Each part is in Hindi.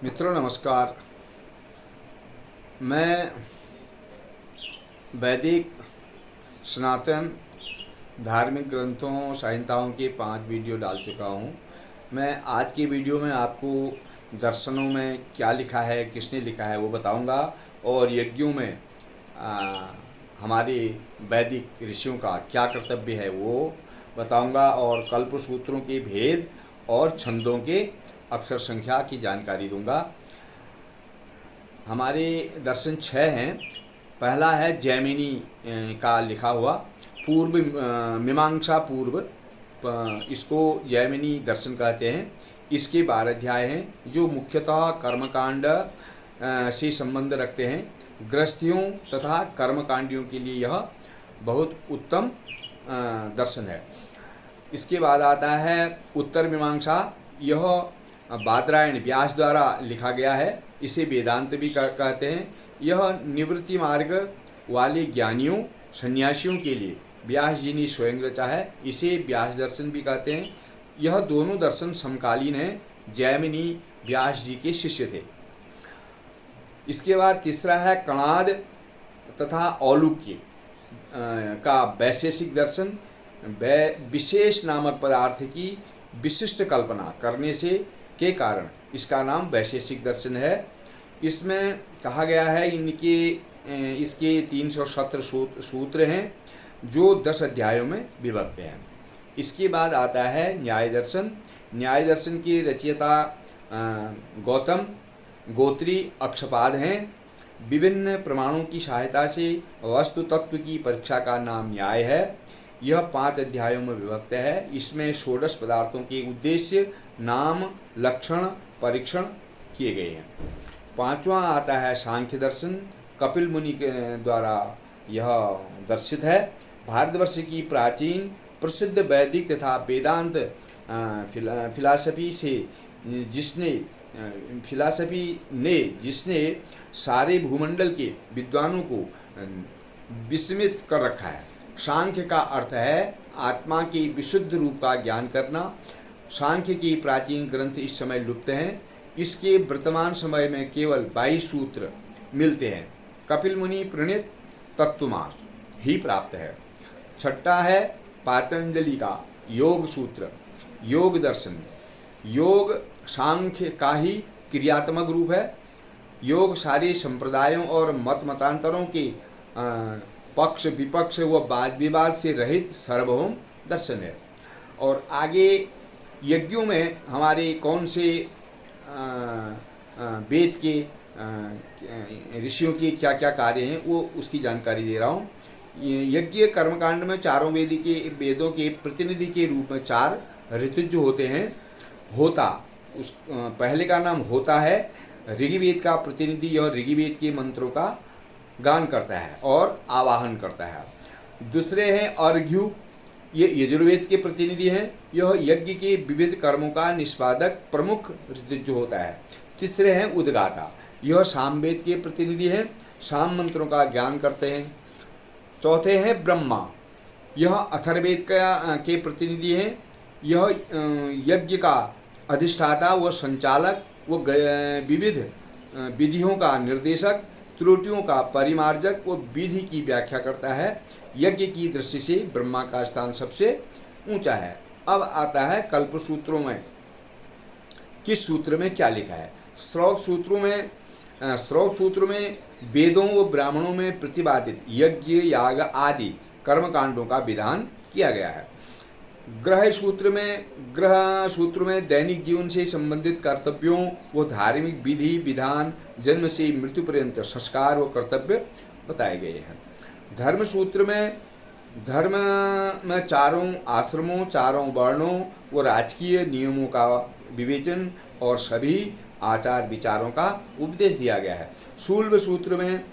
मित्रों नमस्कार। मैं वैदिक सनातन धार्मिक ग्रंथों संहिताओं के 5 वीडियो डाल चुका हूँ। मैं आज की वीडियो में आपको दर्शनों में क्या लिखा है, किसने लिखा है वो बताऊँगा, और यज्ञों में हमारे वैदिक ऋषियों का क्या कर्तव्य है वो बताऊँगा, और कल्पसूत्रों के भेद और छंदों के अक्षर संख्या की जानकारी दूंगा। हमारे दर्शन 6 हैं। पहला है जैमिनी का लिखा हुआ पूर्व मीमांसा पूर्व, इसको जैमिनी दर्शन कहते हैं। इसके 12 अध्याय हैं जो मुख्यतः कर्मकांड से संबंध रखते हैं। गृहस्थियों तथा कर्मकांडियों के लिए यह बहुत उत्तम दर्शन है। इसके बाद आता है उत्तर मीमांसा। यह बादरायण व्यास द्वारा लिखा गया है। इसे वेदांत भी कहते हैं। यह निवृत्ति मार्ग वाले ज्ञानियों सन्यासियों के लिए व्यास जी ने स्वयं रचा है। इसे व्यास दर्शन भी कहते हैं। यह दोनों दर्शन समकालीन हैं। जैमिनी व्यास जी के शिष्य थे। इसके बाद तीसरा है कणाद तथा औलुक्य का वैशेषिक दर्शन। विशेष नामक पदार्थ की विशिष्ट कल्पना करने से के कारण इसका नाम वैशेषिक दर्शन है। इसमें कहा गया है इसके 317 सूत्र हैं जो 10 अध्यायों में विभक्त हैं। इसके बाद आता है न्याय दर्शन। न्याय दर्शन के रचयिता गौतम गोत्री अक्षपाद हैं। विभिन्न प्रमाणों की सहायता से वस्तु तत्व की परीक्षा का नाम न्याय है। यह 5 अध्यायों में विभक्त है। इसमें 16 पदार्थों के उद्देश्य, नाम, लक्षण, परीक्षण किए गए हैं। 5वां आता है सांख्य दर्शन। कपिल मुनि के द्वारा यह दर्शित है। भारतवर्ष की प्राचीन प्रसिद्ध वैदिक तथा वेदांत जिसने सारे भूमंडल के विद्वानों को विस्मित कर रखा है। सांख्य का अर्थ है आत्मा के विशुद्ध रूप का ज्ञान करना। सांख्य के प्राचीन ग्रंथ इस समय लुप्त हैं। इसके वर्तमान समय में केवल 22 सूत्र मिलते हैं। कपिल मुनि प्रणीत तत्वमास ही प्राप्त है। 6ठा है पातंजलि का योग सूत्र, योग दर्शन। योग सांख्य का ही क्रियात्मक रूप है। योग सारे संप्रदायों और मतांतरों के पक्ष विपक्ष व वाद विवाद से रहित सार्वभौम दर्शन है। और आगे यज्ञों में हमारे कौन से वेद के ऋषियों के क्या क्या कार्य हैं वो उसकी जानकारी दे रहा हूँ। यज्ञ कर्मकांड में चारों वेदों के प्रतिनिधि के रूप में 4 ऋतुज होते हैं। होता पहले का नाम होता है। ऋग्वेद का प्रतिनिधि और ऋग्वेद के मंत्रों का गान करता है और आवाहन करता है। दूसरे हैं अर्घ्यु, ये यजुर्वेद के प्रतिनिधि हैं। यह यज्ञ के विविध कर्मों का निष्पादक प्रमुख ऋतुज होता है। तीसरे हैं उद्गाता, यह सामवेद के प्रतिनिधि हैं, साम मंत्रों का ज्ञान करते हैं। चौथे हैं ब्रह्मा, यह अथर्ववेद के प्रतिनिधि हैं। यह यज्ञ का अधिष्ठाता व संचालक व विविध विधियों का निर्देशक, त्रुटियों का परिमार्जक व विधि की व्याख्या करता है। यज्ञ की दृष्टि से ब्रह्मा का स्थान सबसे ऊंचा है। अब आता है कल्पसूत्रों में किस सूत्र में क्या लिखा है। श्रौत सूत्र में वेदों व ब्राह्मणों में प्रतिपादित यज्ञ याग आदि कर्मकांडों का विधान किया गया है। ग्रह सूत्र में दैनिक जीवन से संबंधित कर्तव्यों व धार्मिक विधि विधान, जन्म से मृत्यु पर्यंत संस्कार व कर्तव्य बताए गए हैं। धर्म सूत्र में धर्म में 4 आश्रमों, 4 वर्णों व राजकीय नियमों का विवेचन और सभी आचार विचारों का उपदेश दिया गया है। शूल्ब सूत्र में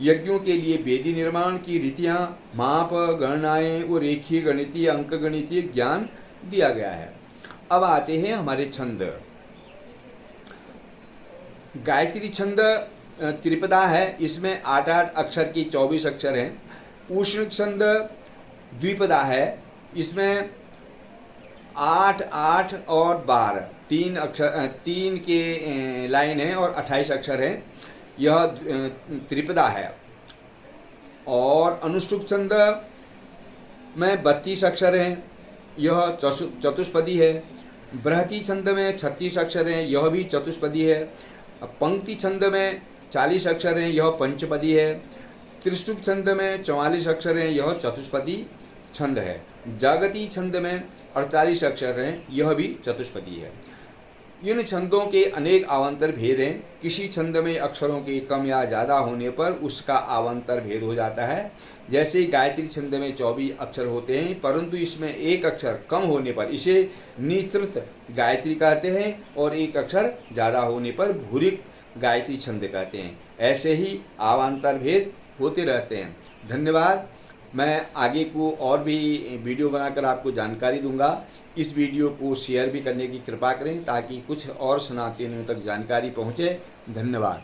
यज्ञों के लिए वेदी निर्माण की रीतियाँ, माप, गणनाएं व रेखीय गणितीय अंक गणितीय ज्ञान दिया गया है। अब आते हैं हमारे छंद। गायत्री छंद त्रिपदा है। इसमें 8-8 अक्षर की 24 अक्षर हैं। उष्ण छंद द्विपदा है। इसमें 8, 8 और 12 तीन अक्षर, तीन के लाइन है और 28 अक्षर है। यह त्रिपदा है। और अनुष्टुप छंद में 32 अक्षर हैं, यह चतुष्पदी है। बृहति छंद में 36 अक्षर हैं, यह भी चतुष्पदी है। पंक्ति छंद में 40 अक्षर हैं, यह पंचपदी है। त्रिष्टुप छंद में 44 अक्षर हैं, यह चतुष्पदी छंद है। जागती छंद में 48 अक्षर हैं, यह भी चतुष्पदी है। इन छंदों के अनेक आवांतर भेद हैं। किसी छंद में अक्षरों के कम या ज़्यादा होने पर उसका आवांतर भेद हो जाता है। जैसे गायत्री छंद में 24 अक्षर होते हैं, परंतु इसमें एक अक्षर कम होने पर इसे निश्रित गायत्री कहते हैं और एक अक्षर ज़्यादा होने पर भूरिक गायत्री छंद कहते हैं। ऐसे ही आवांतर भेद होते रहते हैं। धन्यवाद। मैं आगे को और भी वीडियो बनाकर आपको जानकारी दूंगा। इस वीडियो को शेयर भी करने की कृपा करें ताकि कुछ और स्नातनियों तक जानकारी पहुंचे। धन्यवाद।